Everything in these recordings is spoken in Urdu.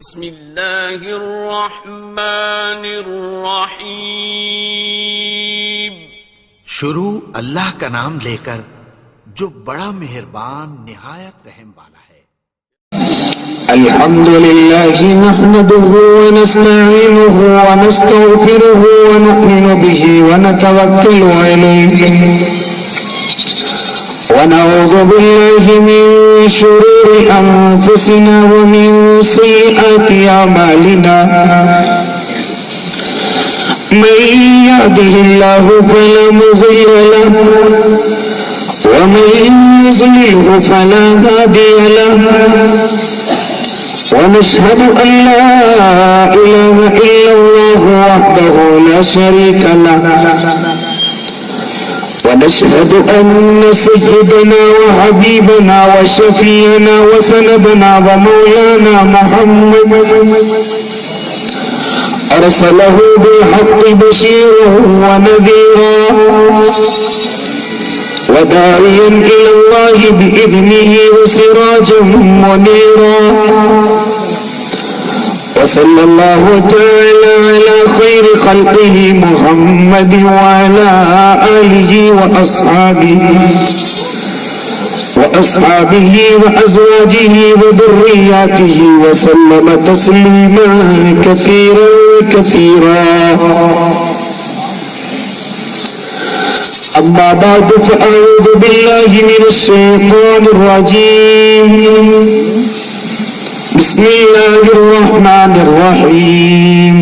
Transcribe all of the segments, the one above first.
بسم اللہ الرحمن الرحیم۔ شروع اللہ کا نام لے کر جو بڑا مہربان نہایت رحم والا ہے۔ الحمد للہ نحمده ونستعینه ونستغفره ونؤمن به ونتوکل علیہ ونعوذ باللہ من شرور انفسنا ومن سیئات اعمالنا من يهده الله فلا مضل له ومن يضلله فلا هادي له ونشهد أن لا إله إلا الله وحده لا شريك له ونشهد أن سيدنا وحبيبنا وشفيعنا وسندنا ومولانا محمد أرسله بالحق بشيرا ونذيرا وداعيا إلى الله بإذنه وسراجا منيرا وصلى الله تعالى على خير خلقه محمد وعلى آله وأصحابه وأزواجه وذرياته وسلم تسليما كثيرا كثيرا أما بعد فأعوذ بالله من الشيطان الرجيم بسم الله الرحمن الرحيم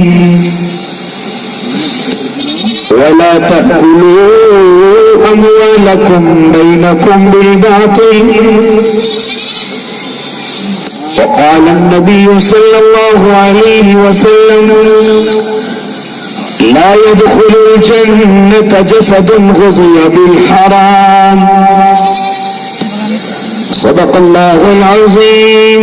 ولا تأكلوا أموالكم بينكم بالباطل وقال النبي صلى الله عليه وسلم لا يدخل الجنة جسد غزي بالحرام صدق الله العظيم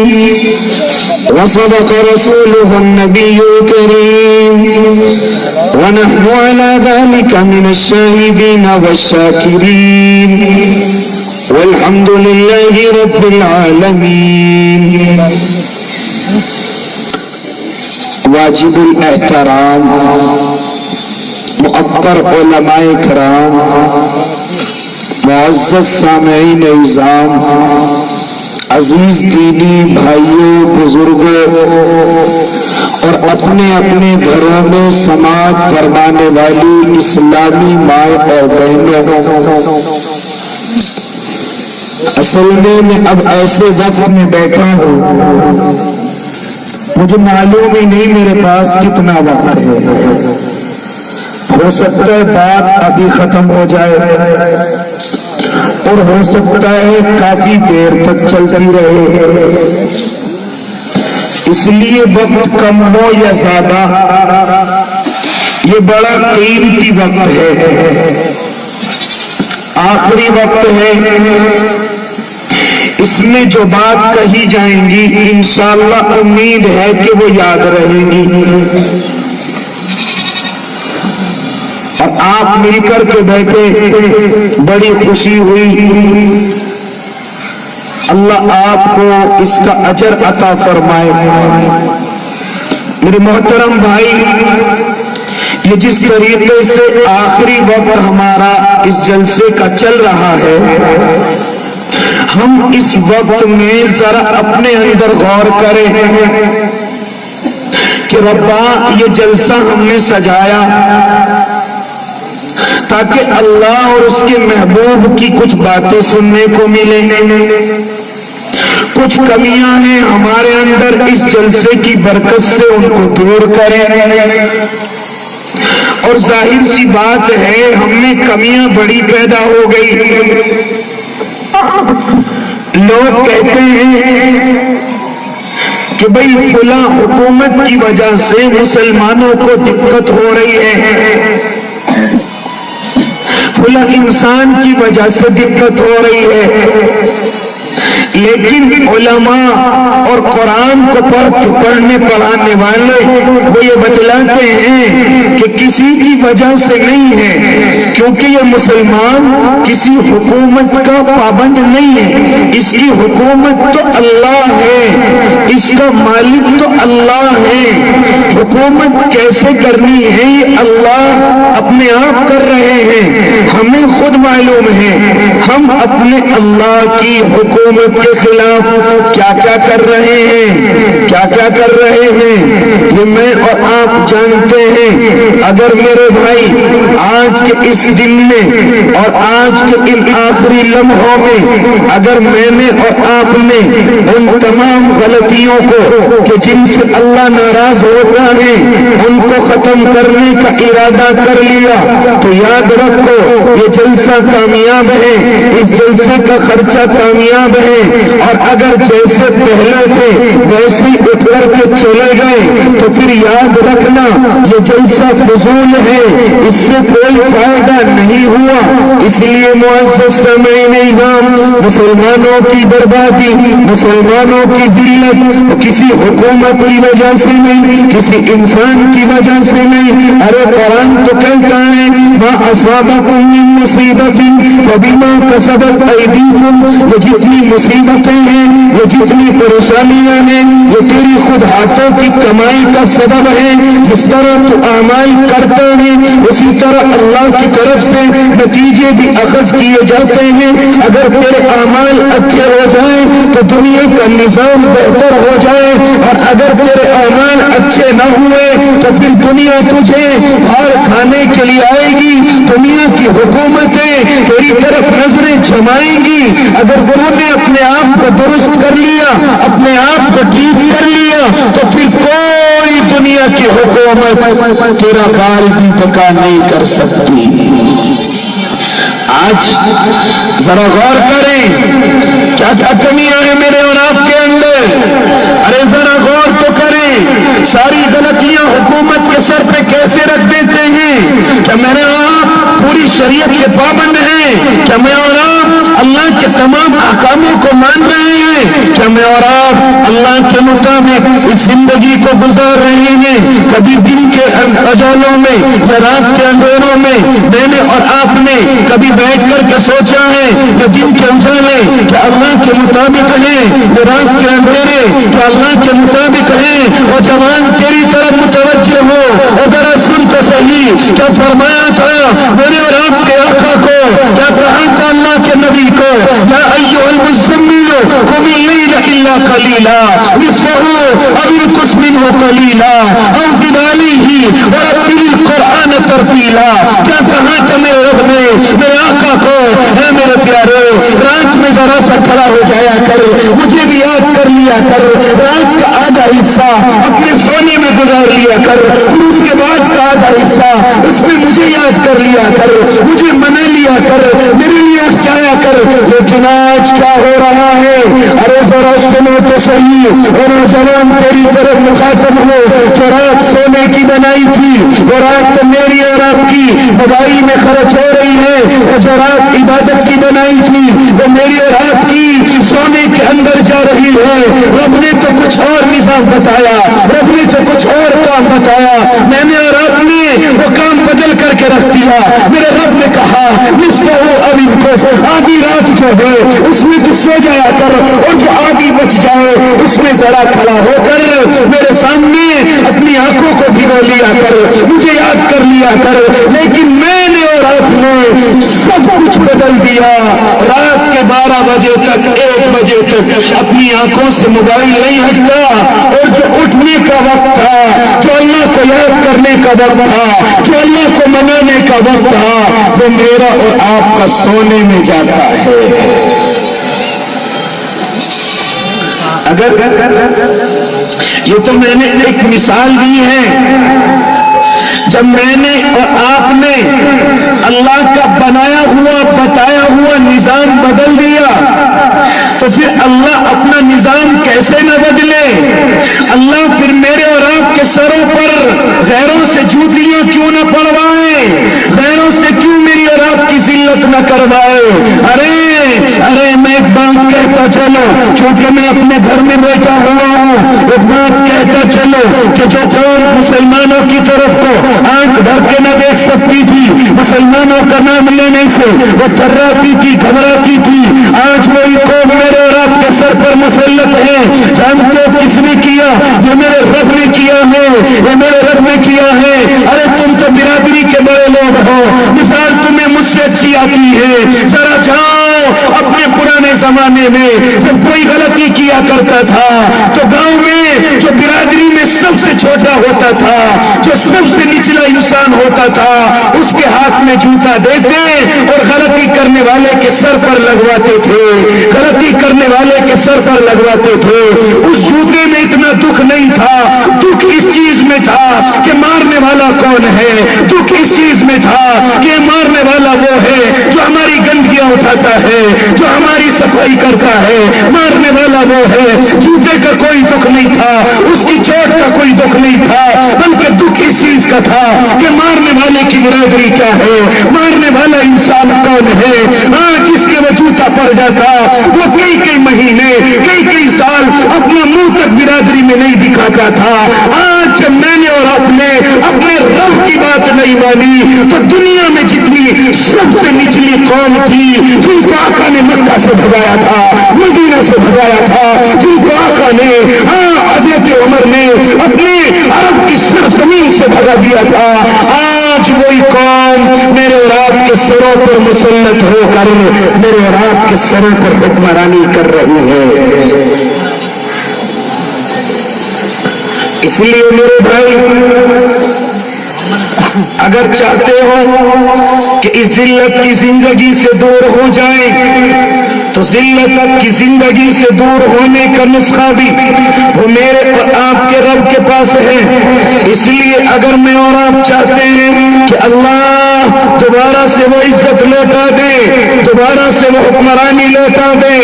وصدق رسوله النبي الكريم ونحن على ذلك من الشاهدين والشاكرين والحمد لله رب العالمين۔ واجب الاحترام معطر علماء کرام، معزز سامعین اعظام، عزیز دینی بھائیوں، بزرگوں اور اپنے اپنے گھروں میں سماعت فرمانے والی اسلامی مائیں اور بہنوں، اصل میں اب ایسے وقت میں بیٹھا ہوں، مجھے معلوم ہی نہیں میرے پاس کتنا وقت ہے۔ ہو سکتا ہے بات ابھی ختم ہو جائے اور ہو سکتا ہے کافی دیر تک چلتی رہے، اس لیے وقت کم ہو یا زیادہ یہ بڑا قیمتی وقت ہے، آخری وقت ہے، اس میں جو بات کہی جائیں گی انشاءاللہ امید ہے کہ وہ یاد رہیں گی، اور آپ مل کر کے بیٹھے بڑی خوشی ہوئی، اللہ آپ کو اس کا اجر عطا فرمائے۔ میرے محترم بھائی، یہ جس طریقے سے آخری وقت ہمارا اس جلسے کا چل رہا ہے، ہم اس وقت میں ذرا اپنے اندر غور کریں کہ ربا یہ جلسہ ہم نے سجایا تاکہ اللہ اور اس کے محبوب کی کچھ باتیں سننے کو ملیں، کچھ کمیاں ہیں ہمارے اندر اس جلسے کی برکت سے ان کو دور کریں، اور ظاہر سی بات ہے ہم میں کمیاں بڑی پیدا ہو گئی۔ لوگ کہتے ہیں کہ بھئی فلاں حکومت کی وجہ سے مسلمانوں کو دقت ہو رہی ہے، فلاں انسان کی وجہ سے دقت ہو رہی ہے، لیکن علماء اور قرآن کو پڑھنے پڑھانے والے وہ یہ بتلاتے ہیں کہ کسی کی وجہ سے نہیں ہے، کیونکہ یہ مسلمان کسی حکومت کا پابند نہیں ہے، اس کی حکومت تو اللہ ہے، اس کا مالک تو اللہ ہے، حکومت کیسے کرنی ہے یہ اللہ اپنے آپ کر رہے ہیں، ہمیں خود معلوم ہے ہم اپنے اللہ کی حکومت کے خلاف کیا کیا کر رہے ہیں، کیا کیا کر رہے ہیں، یہ میں اور آپ جانتے ہیں۔ اگر میرے بھائی آج کے اس دن میں اور آج کے ان آخری لمحوں میں اگر میں نے اور آپ نے ان تمام غلطیوں کو کہ جن سے اللہ ناراض ہوتا ہے ان کو ختم کرنے کا ارادہ کر لیا تو یاد رکھو یہ جلسہ کامیاب ہے، اس جلسے کا خرچہ کامیاب ہے، اور اگر جیسے پہلے تھے ویسے اٹھ کر کے چلے گئے تو پھر یاد رکھنا یہ جلسہ فضول ہے، اس سے کوئی فائدہ نہیں ہوا۔ اس لیے معزز سامعین نظام، مسلمانوں کی بربادی، مسلمانوں کی ذلت کسی حکومت کی وجہ سے نہیں، کسی انسان کی وجہ سے نہیں، ارے قرآن تو کہتا ہے ما اصابکم من مصیبت فبما کسبت ایدیکم، یہ جتنی مصیبتیں ہیں، یہ جتنی پریشانیاں ہیں، یہ تیری خود ہاتھوں کی کمائی کا سبب ہے۔ جس طرح تو اعمال کرتے ہیں اسی طرح اللہ کی طرف سے نتیجے بھی اخذ کیے جاتے ہیں۔ اگر تیرے اعمال اچھے ہو جائیں تو دنیا کا نظام بہتر ہو جائے، اور اگر تیرے اعمال اچھے نہ ہوئے تو پھر دنیا تجھے بھاڑ کھانے کے لیے آئے گی، دنیا کی حکومتیں تیری طرف نظریں جمائیں گی۔ اگر تو نے اپنے آپ کو درست کر لیا، اپنے آپ کو ٹھیک کر لیا تو پھر کوئی دنیا کی حکومت تیرا بال بھی پکا نہیں کر سکتی۔ آج ذرا غور کریں کیا کیا کمیاں ہیں میرے اور آپ کے اندر، ارے ذرا غور تو کریں، ساری غلطیاں حکومت کے سر پہ کیسے رکھ دیتے ہیں۔ کیا میرے اور آپ پوری شریعت کے پابند ہیں؟ کیا میں اور آپ اللہ کے تمام احکاموں کو مان رہے ہیں؟ کیا میں اور آپ اللہ کے مطابق اس زندگی کو گزار رہے ہیں؟ کبھی دن کے اجالوں میں یا رات کے اندھیروں میں میں نے اور آپ نے کبھی بیٹھ کر کے سوچا ہے کہ دن کے اجالے کیا اللہ کے مطابق ہیں، یا رات کے اندھیرے کیا اللہ کے مطابق ہیں؟ اور جوان تیری طرف متوجہ ہو اور ذرا سن تو صحیح، کیا فرمایا تھا میرے اور آپ کے آقا کو، کیا کہا تھا اللہ کے نبی کو، یا ایھا المزمل قم اللیل الا قلیلا نصفہ او انقص منہ قلیلا او زد علیہ ورتل القرآن ترتیلا۔ کیا کہا تھا میرے رب نے میرے آقا کو، اے میرے پیارے رات میں ذرا سا کھڑا ہو جایا کر، مجھے بھی یاد کر لیا کر، رات کا آدھا حصہ اپنے سونے میں گزار لیا کر، پھر اس کے بعد کا آدھا حصہ اس میں مجھے یاد کر لیا کر، مجھے منا لیا کر، میرے لیے اٹھ جایا کر۔ لیکن آج کیا ہو رہا ہے؟ ارے ذرا سنو تو صحیح، اور جوان تیری طرف مخاطب ہو، جو رات سونے کی بنائی تھی وہ رات تو میری اور آپ کی بدائی میں خرچ ہو رہی ہے، اور جو رات عبادت کی بنائی تھی وہ میری اور آپ کی سونے کے اندر جا رہی ہے۔ رب نے تو کچھ اور نظام بتایا، رب نے تو کچھ اور کام بتایا، میں نے اور آپ نے وہ کام بدل کر کے رکھ دیا۔ میرے رب نے کہا نصفہ او انقص، آدھی رات جو ہے اس میں تو سو جایا کر، اور جو آدھی بچ جائے اس میں ذرا کھڑا ہو کر میرے سامنے اپنی آنکھوں کو بھگو لیا کر، مجھے یاد کر لیا کر۔ لیکن میں نے اور آپ نے سب کچھ بدل دیا۔ رات کے 12 بجے تک 1 بجے تک اپنی آنکھوں سے موبائل نہیں ہٹتا، اور جو اٹھنے کا وقت تھا، جو اللہ کو یاد کرنے کا وقت تھا، جو اللہ کو منانے کا وقت تھا، وہ میرا اور آپ کا سونے میں جاتا ہے۔ اگر یہ تو میں نے ایک مثال دی ہے، جب میں نے اور آپ نے اللہ کا بنایا ہوا بتایا ہوا نظام بدل دیا تو پھر اللہ اپنا نظام کیسے نہ بدلے؟ اللہ پھر میرے اور آپ کے سروں پر غیروں سے جوتیاں کیوں نہ پڑوائے؟ غیروں سے کیوں میری اور آپ کی ذلت نہ کروائے؟ ارے میں ایک بات کہتا کہتا چلو چونکہ میں اپنے گھر میں بیٹھا ہوا ہوں، ایک بات کہتا چلو کہ جو قوم مسلمانوں کی طرف کو آنکھ بھر کے نہ دیکھ سکتی تھی، مسلمانوں کا نام لینے سے وہ تھراتی تھی، گھبراتی تھی، آج وہی قوم میرے اور آپ کے سر پر مسلط ہے۔ جانتے ہو کس نے کیا؟ یہ میرے رب نے کیا ہے، یہ میرے رب نے کیا ہے۔ ارے تم تو برادری کے بڑے لوگ ہو، مثال تمہیں مجھ سے اچھی آتی ہے، ذرا جاؤ اپنے پرانے زمانے میں جب کوئی غلطی کیا کرتا تھا تو گاؤں میں جو برادری میں سب سے چھوٹا ہوتا تھا، جو سب سے نچلا انسان ہوتا تھا، اس کے ہاتھ میں جوتا دیتے اور غلطی کرنے والے کے سر پر لگواتے تھے، غلطی کرنے والے کے سر پر لگواتے تھے۔ اس جوتے میں اتنا دکھ نہیں تھا، دکھ اس چیز میں تھا کہ مارنے والا کون ہے، دکھ اس چیز میں تھا کہ مارنے والا وہ ہے جو ہماری گندگیاں اٹھاتا ہے، جو ہماری صفائی کرتا ہے، مارنے والا وہ ہے۔ جوتے کا کوئی دکھ نہیں تھا، اس کی چوٹ کا کوئی دکھ نہیں تھا، بلکہ دکھ اس چیز کا تھا کہ مارنے والے کی برادری کیا ہے، مارنے والا انسان کون ہے۔ جس کے وہ جوتا پڑ جاتا وہ کئی کئی مہینے، کئی سال اپنا منہ تک برادری میں نہیں دکھاتا تھا۔ آج جب میں نے اور آپ نے اپنے رب کی بات نہیں مانی تو دنیا میں جتنی سب سے نچلی قوم تھی، جن کو آقا نے مکہ سے بھگایا تھا، مدینہ سے بھگایا تھا، جن کو آقا نے حضرت عمر نے اپنے عرب کی سرزمین سے بھگا دیا تھا، آج وہی قوم میرے اور آپ کے سروں پر مسلط ہو کر میرے اور آپ کے سروں پر حکمرانی کر رہی ہے۔ اس لیے میرے بھائی، اگر چاہتے ہو کہ اس ذلت کی زندگی سے دور ہو جائیں تو ذلت کی زندگی سے دور ہونے کا نسخہ بھی وہ میرے اور آپ کے رب کے پاس ہے۔ اس لیے اگر میں اور آپ چاہتے ہیں کہ اللہ دوبارہ سے وہ عزت لوٹا دے، دوبارہ سے وہ حکمرانی لوٹا دے،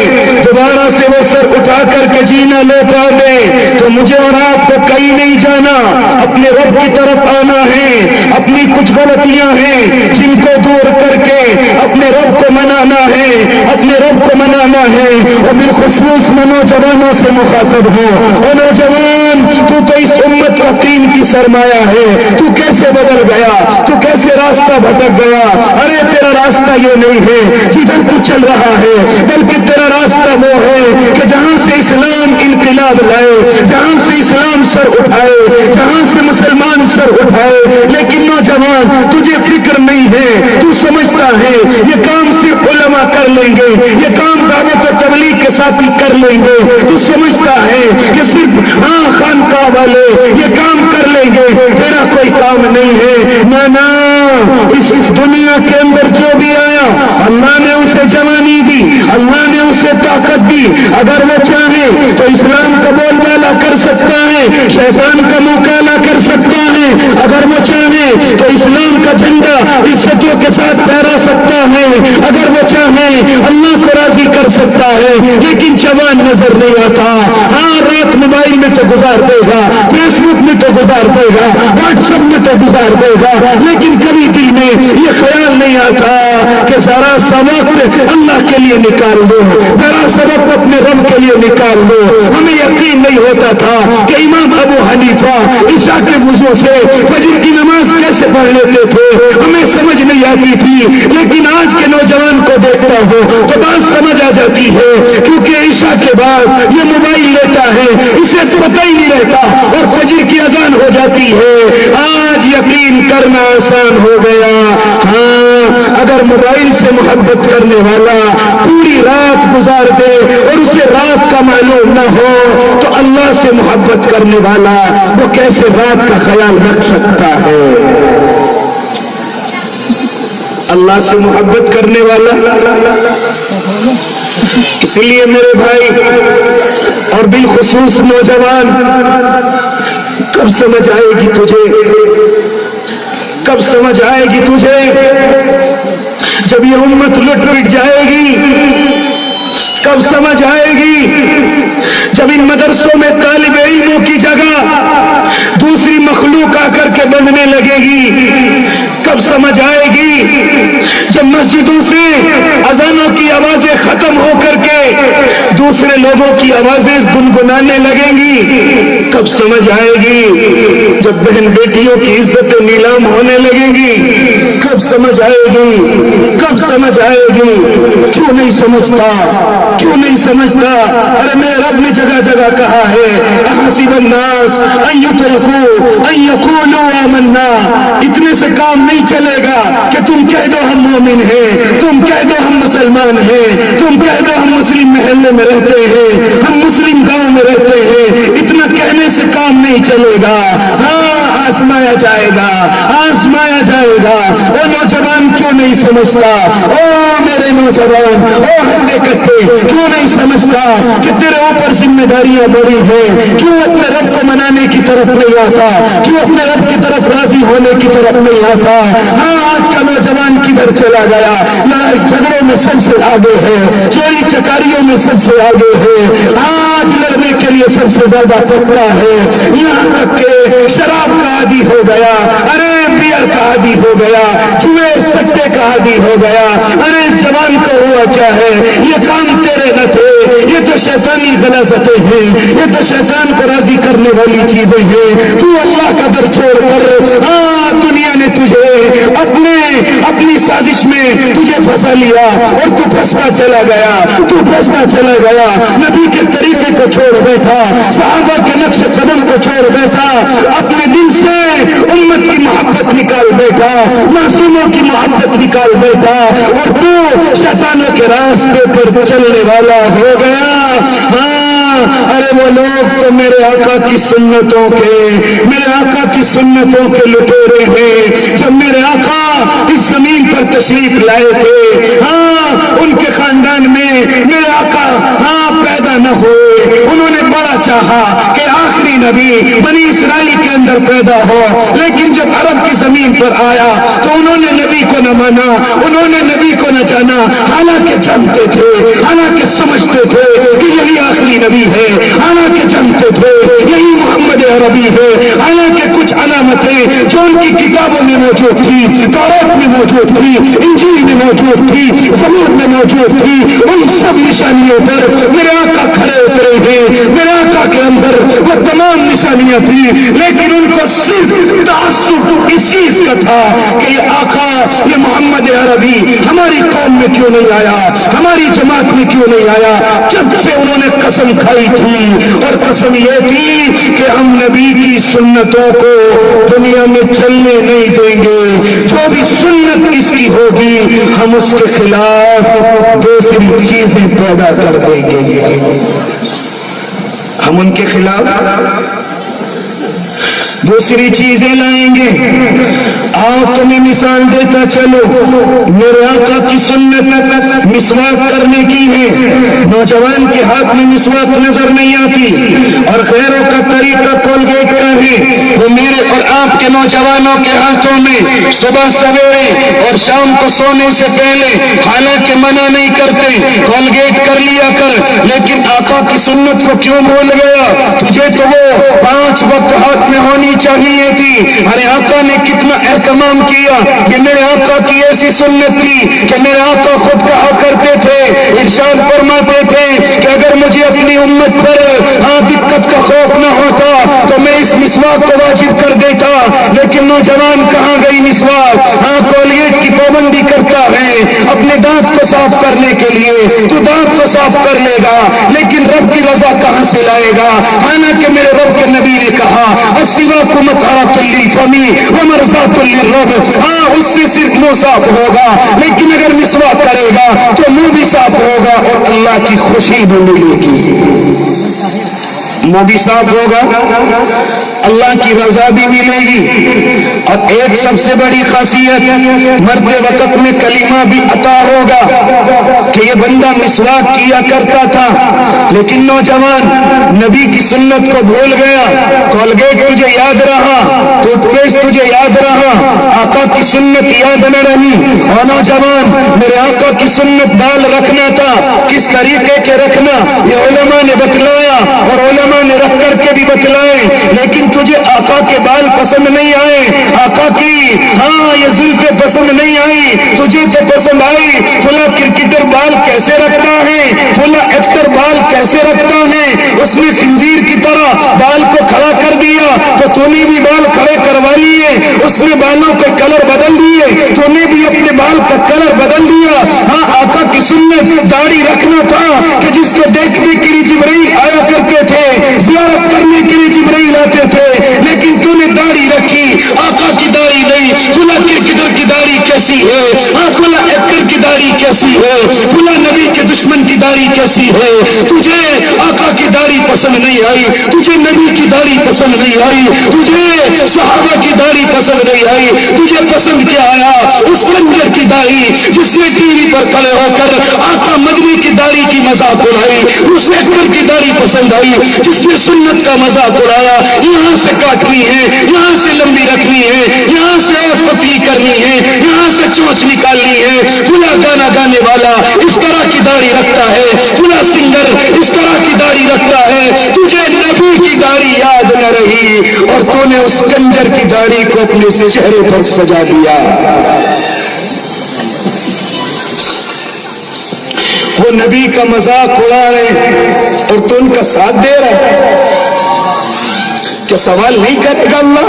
دوبارہ سے وہ سر اٹھا کر کے جینا لوٹا دے، تو مجھے اور آپ کو کہیں نہیں جانا، اپنے رب کی طرف آنا ہے۔ اپنی کچھ غلطیاں ہیں جن کو دور کر کے اپنے رب کو منانا ہے، اپنے رب کو منانا ہے۔ اور بالخصوص میں نوجوانوں سے مخاطب ہوں، اور نوجوان تو اس امت کا قیمتی سرمایہ ہے، تو کیسے بدل گیا، تو کیسے راستہ بھٹک گیا۔ ارے تیرا راستہ یہ نہیں ہے جدھر تو چل رہا ہے، بلکہ تیرا راستہ وہ ہے کہ جہاں سے اسلام انقلاب لائے، جہاں سے اسلام سر اٹھائے، جہاں سے مسلمان سر اٹھائے۔ لیکن نوجوان تجھے فکر نہیں ہے، تو سمجھتا ہے یہ کام صرف علماء کر لیں گے، یہ کام دعوت و تبلیغ کے ساتھ ہی کر لیں گے، تو سمجھتا ہے کہ صرف خانقاہ والے یہ کام کر لیں گے، تیرا کوئی کام نہیں ہے۔ نہ، اس دنیا کے اندر جو بھی آیا اللہ نے اسے جوانی دی، اللہ نے اسے طاقت دی۔ اگر وہ چاہے تو اسلام کا بول بالا کر سکتا ہے، شیطان کا مقابلہ کر سکتا ہے۔ اگر وہ چاہے تو اسلام کا جھنڈا عزتوں کے ساتھ پھہرا سکتا ہے، اگر وہ چاہے اللہ کو راضی کر سکتا ہے، لیکن جوان نظر نہیں آتا۔ رات موبائل میں تو گزار دے گا، فیس بک میں تو گزار دے گا، واٹس ایپ میں تو گزار دے گا، لیکن کبھی دل میں یہ خیال نہیں آتا کہ ذرا سا وقت اللہ کے لیے نکال دو، ذرا سا وقت اپنے رب کے لیے نکال دو۔ ہمیں یقین نہیں ہوتا تھا کہ امام ابو حنیفہ عشاء کے وضو سے فجر کی نماز کیسے پڑھ لیتے تھے، ہمیں سمجھ نہیں آتی تھی، لیکن آج کے نوجوان کو دیکھتا ہوں تو بات سمجھ آ جاتی ہے، کیونکہ عشاء کے بعد یہ موبائل لیتا ہے، اسے پتہ ہی نہیں رہتا اور فجر کی اذان ہو جاتی ہے۔ آج یقین کرنا آسان ہو گیا۔ اگر موبائل سے محبت کرنے والا پوری رات گزار دے اور اسے رات کا معلوم نہ ہو تو اللہ سے محبت کرنے والا وہ کیسے رات کا خیال رکھ سکتا ہے؟ اللہ سے محبت کرنے والا۔ اس لیے میرے بھائی اور بالخصوص نوجوان، کب سمجھ آئے گی تجھے، کب سمجھ آئے گی تجھے؟ جب یہ امت لٹ پٹ جائے گی۔ کب سمجھ آئے گی؟ جب ان مدرسوں میں طالب علموں کی جگہ دوسری مخلوق آ کر کے بننے لگے گی۔ کب سمجھ آئے گی جب مسجدوں سے اذانوں کی آوازیں ختم ہو کر کے دوسرے لوگوں کی آوازیں گنگنانے لگیں گی؟ کب سمجھ آئے گی جب بہن بیٹیوں کی عزتیں نیلام ہونے لگیں گی؟ کب سمجھ آئے گی؟ کب سمجھ آئے گی؟ کیوں نہیں سمجھتا؟ کیوں نہیں سمجھتا؟ ارے میرے رب نے جگہ جگہ کہا ہے احسب الناس ان یترکوا ان یقولوا آمنا. اتنے سے کام نہیں چلے گا کہ تم کہہ دو ہم مومن ہیں، تم کہہ دو ہم مسلمان ہیں، تم کہہ دو ہم مسلم محلے میں رہتے ہیں، ہم مسلم گاؤں میں رہتے ہیں. اتنا کہنے سے کام نہیں چلے گا. ہاں آزمایا جائے گا، آزمایا جائے گا. او نوجوان کیوں نہیں سمجھتا؟ او میرے نوجوان، او ہڈے کٹے کیوں نہیں سمجھتا کہ تیرے اوپر ذمہ داریاں بڑی ہیں؟ کیوں اپنے رب کو منانے کی طرف نہیں آتا؟ کیوں اپنے رب کی طرف راضی ہونے کی طرف نہیں آتا؟ ہاں آج کا نوجوان کدھر چلا گیا؟ لڑائی جھگڑوں میں سب سے آگے ہے، چوری چکاریوں میں سب سے آگے ہے، آج لڑنے کے لیے سب سے زیادہ پکا ہے، یہاں تک کہ شراب کا عادی ہو گیا، ارے بیئر کا عادی ہو گیا، جوئے سٹے کا عادی ہو گیا. ارے اس جوان کو ہوا کیا ہے؟ یہ کام تیرے نہ تھے، یہ تو شیطانی غلاظتیں ہیں، یہ تو شیطان کو راضی کرنے والی چیزیں ہیں. تو اللہ کا در چھوڑ کر دنیا نے تجھے اپنی سازش میں تجھے پھنسا لیا اور تو پھنستا چلا گیا، تو پھنستا چلا گیا. نبی کے طریقے کو چھوڑ بیٹھا، صحابہ کے نقش قدم کو چھوڑ بیٹھا، اپنے دل سے امت کی محبت نکال بیٹھا، معصوموں کی محبت نکال بیٹھا، اور تو شیطانوں کے راستے پر چلنے والا ہو گیا. ارے وہ لوگ تو میرے آقا کی سنتوں کے، میرے آقا کی سنتوں کے لٹیرے ہیں. جب میرے آقا اس زمین پر تشریف لائے تھے، ان کے خاندان میں میرے آقا پیدا نہ ہوئے. انہوں نے بڑا چاہا کہ آخری نبی بنی اسرائیل کے اندر پیدا ہو، لیکن جب عرب کی زمین پر آیا تو انہوں نے نبی کو نہ مانا، انہوں نے نبی کو نہ جانا، حالانکہ جانتے تھے، حالانکہ سمجھتے تھے کہ یہی آخری نبی ہے، حالانکہ جانتے تھے یہی محمد عربی ہے. حالانکہ کچھ علامتیں جو ان کی کتابوں میں موجود تھی، تورات میں موجود تھی، انجیل میں موجود تھی، زبور میں موجود تھی، ان سب نشانیوں پر میرے آقا کھڑے اترے ہیں. میرے آقا کے اندر وہ تمام نشانیاں تھی، لیکن ان کو صرف تعصب اس چیز کا تھا کہ یہ آقا، یہ محمد عربی ہماری قوم میں کیوں نہیں آیا، ہماری جماعت میں کیوں نہیں آیا. جب سے انہوں نے قسم کھائی تھی، اور قسم یہ تھی کہ ہم نبی کی سنتوں کو دنیا میں چلنے نہیں دیں گے، جو بھی سنت اس کی ہوگی ہم اس کے خلاف دوسری چیزیں پیدا کر دیں گے. ہم ان کے خلاف دوسری چیزیں لائیں گے. آؤ تمہیں مثال دیتا چلو. میرے آقا کی سنت مسواک کرنے کی ہے. نوجوان کے ہاتھ میں مسواک نظر نہیں آتی، اور غیروں کا طریقہ کولگیٹ کا ہے. وہ میرے اور آپ کے نوجوانوں کے ہاتھوں میں صبح سویرے اور شام کو سونے سے پہلے، حالانکہ منع نہیں کرتے، کولگیٹ کر لیا کر. لیکن آقا کی سنت کو کیوں بھول گیا؟ تجھے تو وہ 5 وقت ہاتھ میں ہونی چاہیے تھی. ارے آقا نے کتنا اہتمام کیا. یہ میرے آقا کی ایسی سنت تھی کہ میرے آقا خود کہا کرتے تھے، ارشاد فرماتے تھے کہ اگر مجھے اپنی امت پر دقت کا خوف نہ ہوتا تو میں اس مسواک کو واجب کر دیتا. لیکن نوجوان کہاں گئی مسواک؟ کولگیٹ کی پابندی کرتا ہے اپنے دانت کو صاف کرنے کے لیے. تو دانت کو صاف کر لے گا، لیکن رب کی رضا کہاں سے لائے گا؟ حالانکہ میرے رب کے نبی نے کہا السواک مطہرۃ للفم ومرضاۃ للرب. اس سے صرف منہ صاف ہوگا، لیکن اگر مسواک کرے گا تو منہ بھی صاف ہوگا اور اللہ کی خوشی بھی ملے گی. منہ بھی صاف ہوگا، اللہ کی رضا بھی ملے گی. اور ایک سب سے بڑی خاصیت، مرتے وقت میں کلمہ بھی عطا ہوگا کہ یہ بندہ مسواک کیا کرتا تھا، لیکن نوجوان نبی کی سنت کو بھول گیا. کولگیٹ تجھے یاد رہا، ٹوتھ پیسٹ تجھے یاد رہا، آقا کی سنت یاد نہ رہی. اور نوجوان میرے آقا کی سنت بال رکھنا تھا. کس طریقے کے رکھنا یہ علماء نے بتلایا اور علماء نے رکھ کر کے بھی بتلائے. لیکن تجھے آقا کے بال پسند نہیں آئے, آقا کی یہ زلفیں پسند نہیں آئی, تجھے تو پسند آئی فلاں کرکٹر بال کیسے رکھتا ہے, فلاں ایکٹر بال کیسے رکھتا ہے, اس نے خنزیر کی طرح بال کو کھڑا کر دیا تو تو نے بھی بال کھڑے کروا لیے. اس نے بالوں کے کلر بدل دیے, تو نے بھی اپنے بال کا کلر بدل دیا. ہاں آقا کی سنت داڑھی رکھنا تھا کہ جس کو دیکھنے کے لیے جبرائیل آیا کرتے تھے, زیارت کرنے کے لیے جبرائیل آتے تھے, لیکن تو نے داڑھی رکھی, آقا کی داڑھی نہیں. فلاں کرکٹر کی داڑھی کیسی ہے, فلاں ایکٹر کی داڑھی کیسی ہے, فلاں نبی کے دشمن کی داڑھی کیسی ہے. تجھے آقا کی داڑھی پسند نہیں آئی, تجھے نبی کی داڑھی پسند نہیں آئی, تجھے صحابہ کی داڑھی پسند نہیں آئی, تجھے پسند کیا آیا اس کنجر کی داڑھی جس نے ٹی وی پر کھڑے ہو کر آقا مدنی کی داڑھی کی مذاق اڑائی, اس ایکٹر کی داڑھی پسند آئی جس نے سنت کا مذاق اڑایا. یہاں سے کاٹنی ہے, یہاں سے لمبی رکھنی ہے, یہاں سے پتلی کرنی ہے, یہاں سے چونچ نکالنی ہے. فلاں گانا گانے والا اس طرح کی داڑھی رکھتا ہے, فلاں سنگر اس طرح کی داڑھی رکھتا ہے. تجھے نبی کی داڑھی یاد نہ رہی اور تو نے اس کنجر کی داڑھی کو اپنے سے چہرے پر سجا دیا. وہ نبی کا مذاق اڑا رہے اور تو ان کا ساتھ دے رہے. کیا سوال نہیں کرے گا اللہ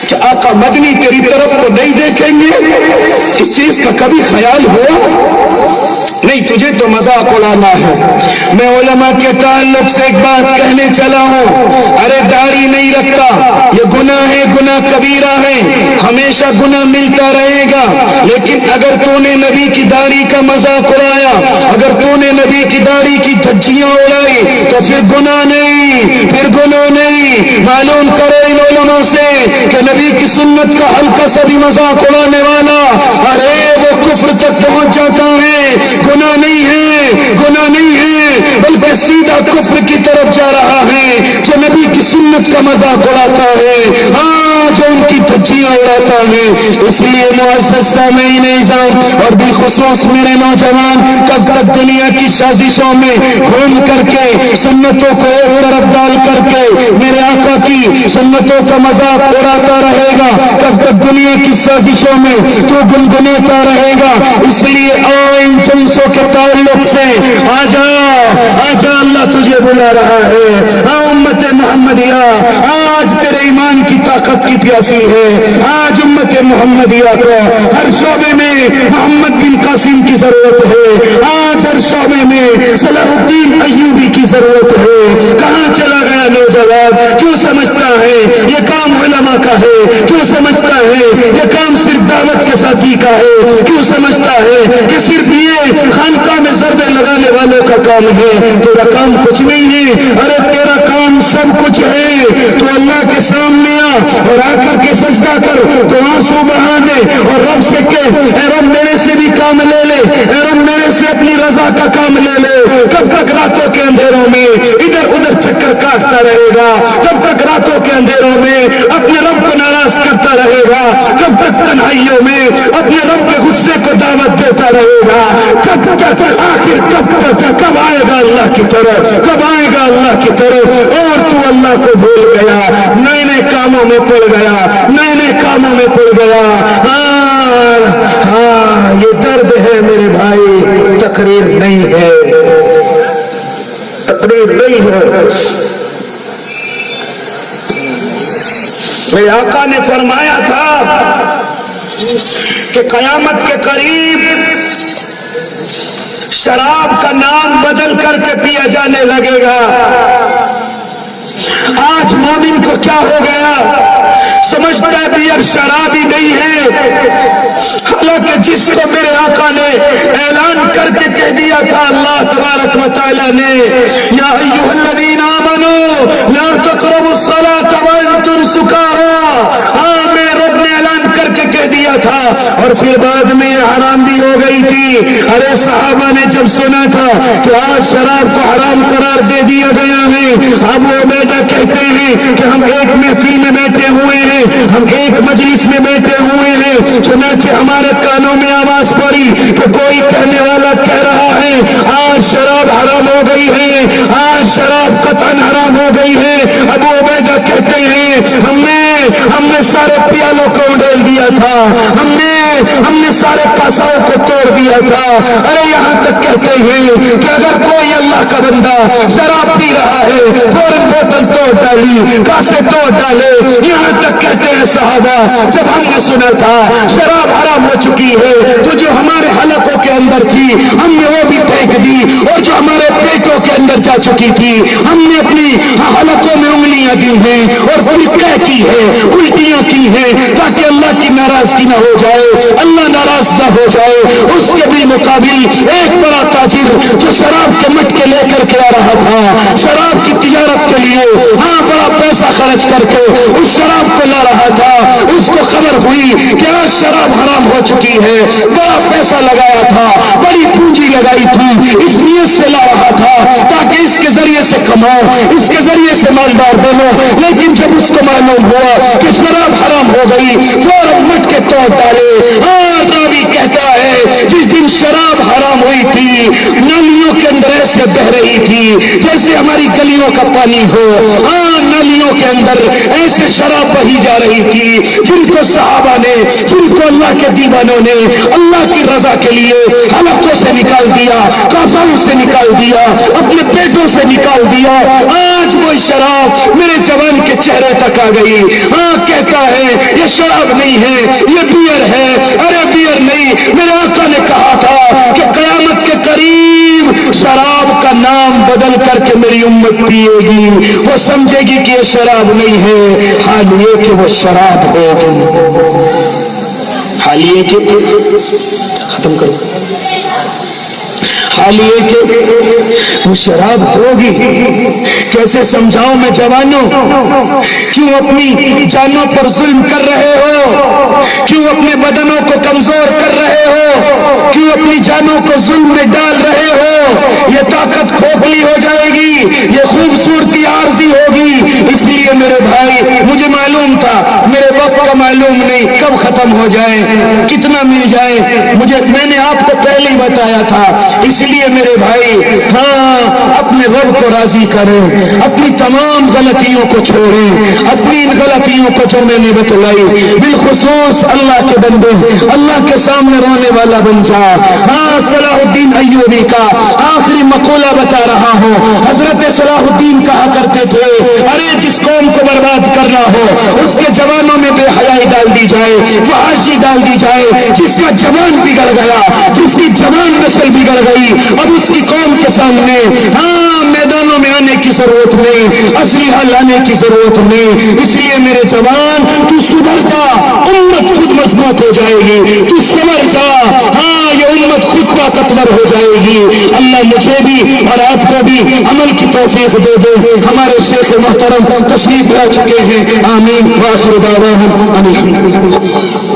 کہ آقا مدنی تیری طرف تو نہیں دیکھیں گے؟ اس چیز کا کبھی خیال ہوا؟ نہیں, تجھے تو مذاق اڑانا ہے. میں علماء کے تعلق سے ایک بات کہنے چلا ہوں, ارے داڑھی نہیں رکھتا یہ گناہ ہے, گناہ کبیرہ ہے, ہمیشہ گناہ ملتا رہے گا. لیکن اگر تو نے نبی کی داڑھی کا مذاق اڑایا, اگر تو نے نبی کی داڑھی کی دھجیاں اڑائی تو پھر گناہ نہیں, پھر گناہ نہیں. معلوم کرو ان علماء سے کہ نبی کی سنت کا ہلکا سا بھی مذاق اڑانے والا ارے وہ کفر تک پہنچ جاتا ہے. گناہ نہیں ہے, گناہ نہیں ہے, بلکہ سیدھا کفر کی طرف جا رہا ہے جو نبی کی سنت کا مذاق اڑاتا ہے, ہاں جو ان کی دھجیاں اڑاتا ہے. اس لیے معزز سامعین نظام اور بالخصوص میرے نوجوان, کب تک دنیا کی سازشوں میں گھوم کر کے سنتوں کو ایک طرف ڈال کر کے میرے آقا کی سنتوں کا مذاق اڑاتا رہے گا؟ کب تک دنیا کی سازشوں میں تو گنگناتا رہے گا؟ اس لیے آئین جنسوں کے تعلق سے آجا آجا, اللہ تجھے بلا رہا ہے. امت محمدیہ آج تیرے ایمان کی طاقت کی پیاسی ہے. آج امت محمدیہ کو ہر شعبے میں محمد بن قاسم کی ضرورت ہے. آج ہر شعبے میں صلاح الدین ایوبی کی ضرورت ہے. کہاں چلا گیا نوجوان؟ کیوں سمجھتا ہے یہ کام علماء کا ہے؟ کیوں سمجھتا ہے یہ کام صرف دعوت کے ساتھی کا ہے؟ کیوں سمجھتا ہے کہ صرف یہ خانقاہ میں ضربے لگانے والوں کا کام ہے؟ تیرا کام کچھ نہیں ہے. ارے تیرا کام سب کچھ ہے. تو اللہ کے سامنے آ اور آ کر کے سجدہ کر, تو آنسو بہا دے اور رب سے کہہ, اے رب میرے سے بھی کام لے لے, اے رب میرے سے اپنی رضا کا کام لے لے. کب تک راتوں کے اندھیروں میں ادھر ادھر چکر کاٹتا رہے گا؟ کب تک راتوں کے اندھیروں میں اپنے رب کو ناراض کرتا رہے گا؟ کب تک تنہائیوں میں اپنے رب کے غصے کو دعوت دیتا رہے گا؟ کب تک, آخر کب تک, کب آئے گا اللہ کی طرف, کب آئے گا اللہ کی طرف؟ اور تو اللہ کو بھول گیا, نئے نئے کاموں میں پڑ گیا, نئے نئے کاموں میں پڑ گیا. ہاں یہ درد ہے میرے بھائی, تقریر نہیں ہے, تقریر نہیں ہے. میرے آقا نے فرمایا تھا کہ قیامت کے قریب شراب کا نام بدل کر کے پیا جانے لگے گا. آج مومن کو کیا ہو گیا؟ سمجھتا ہے بیئر شراب ہی نہیں ہے, حالانکہ جس کو میرے آقا نے اعلان کر کے کہہ دیا تھا اللہ تبارک و تعالی نے, یا ایھا الذین آمنوا لا تقربوا الصلاۃ وانتم سکارى, ہاں میں رب نے اعلان کر کے کہہ دیا تھا اور پھر بعد میں یہ حرام بھی ہو گئی تھی. ارے صحابہ نے جب سنا تھا کہ آج شراب کو حرام قرار دے دیا گیا ہے, ابو عبیدہ کہتے ہیں کہ ہم ایک محفل میں بیٹھے ہوئے ہیں, ہم ایک مجلس میں بیٹھے ہوئے ہیں, چنانچہ ہمارے کانوں میں آواز پڑی کہ کوئی کہنے والا کہہ رہا ہے آج شراب حرام ہو گئی ہے, آج شراب قطعاً حرام ہو گئی ہے. ابو عبیدہ کہتے ہیں ہم نے سارے پیالوں کو اڈیل دیا تھا, ہم نے سارے کاساؤں کو توڑ دیا تھا. ارے یہاں تک کہتے ہیں کہ اگر کوئی اللہ کا بندہ شراب پی رہا ہے فوراً بوتل توڑ ڈالی, کاسے توڑ ڈالے. یہاں تک کہتے ہیں صحابہ جب ہم نے سنا تھا شراب حرام ہو چکی ہے تو جو ہمارے حلقوں کے اندر تھی ہم نے وہ بھی پھینک دی, اور جو ہمارے پیٹوں کے اندر جا چکی تھی ہم نے اپنی حلقوں میں انگلیاں دی ہیں اور فرقہ کی ہے, الٹیاں کی ہیں, تاکہ اللہ کی ناراضگی نہ ہو جائے, اللہ ناراض نہ ہو جائے. اس کے بھی مقابل ایک بڑا تاجر جو شراب کے مٹکے لے کر کے آ رہا تھا شراب کی تجارت کے لیے, ہاں بڑا پیسہ خرچ کر کے اس شراب کو لا رہا تھا, اس کو خبر ہوئی کہ آج شراب حرام ہو چکی ہے, بڑا پیسہ لگایا تھا, بڑی پونجی لگائی تھی, اس نیت سے لا رہا تھا تاکہ اس کے ذریعے سے کماؤ, اس کے ذریعے سے مالدار بنو. لیکن جب اس کو معلوم ہوا کہ شراب حرام ہو گئی فوراً مٹ کے توڑ ڈالے. راوی کہتا ہے جس دن شراب حرام ہوئی تھی نالیوں کے اندر ایسے بہ رہی تھی جیسے ہماری گلیوں کا پانی ہو, نالیوں کے اندر ایسے شراب بہی جا رہی تھی جن کو صحابہ نے, جن کو اللہ کے دیوانوں نے اللہ کی رضا کے لیے حلقوں سے نکال دیا, کافروں سے نکال دیا, اپنے پیٹوں سے نکال دیا. آج وہ شراب میرے جوان کے چہرے تک آ گئی. کہتا ہے یہ شراب نہیں ہے, یہ بیئر ہے. ارے بیئر نہیں, میرے آقا نے کہا تھا کہ قیامت کے قریب شراب کا نام بدل کر کے میری امت پیے گی, وہ سمجھے گی کہ یہ شراب نہیں ہے, حال یہ کہ وہ شراب ہوگی. حال یہ کہ ختم کرو, حال یہ کہ وہ شراب ہوگی. کیسے سمجھاؤں میں جوانوں, کیوں اپنی جانوں پر ظلم کر رہے ہو, کیوں اپنے بدنوں کو کمزور کر رہے ہو, کیوں اپنی جانوں کو ظلم میں ڈال رہے ہو. یہ طاقت کھوکھلی ہو جائے گی, یہ خوبصورتی عارضی ہوگی. اس لیے میرے بھائی مجھے معلوم تھا میرے وقت کا معلوم نہیں کب ختم ہو جائے, کتنا مل جائے, میں نے آپ کو پہلے ہی بتایا تھا. اس لیے میرے بھائی اپنے رب کو راضی کریں, اپنی تمام غلطیوں کو چھوڑیں, اپنی ان غلطیوں کو جو میں نے بتلائی بالخصوص اللہ کے بندے اللہ کے سامنے رونے والا بن جا. صلاح الدین ایوبی کا آخری مقولہ بتا رہا ہوں. حضرت صلاح الدین کہا کرتے تھے ارے جس قوم کو برباد کرنا ہو اس کے جوانوں میں بے حیائی ڈال دی جائے, فحاشی ڈال دی جائے. جس کا جوان بگڑ گیا, جس کی جوان نسل بگڑ گئی, اب اس کی قوم کے سامنے میدانوں میں آنے کی ضرورت نہیں, اسلحہ لانے کی ضرورت نہیں. اس لیے میرے جوان تو سدھر جا, امت خود مضبوط ہو جائے گی. تو سمجھ جا, یہ امت خود طاقتور ہو جائے گی. اللہ مجھے بھی اور آپ کو بھی عمل کی توفیق دے دے. ہمارے شیخ محترم تشریف لا چکے ہیں, آمین. وآخر دعواہم الحمدللہ.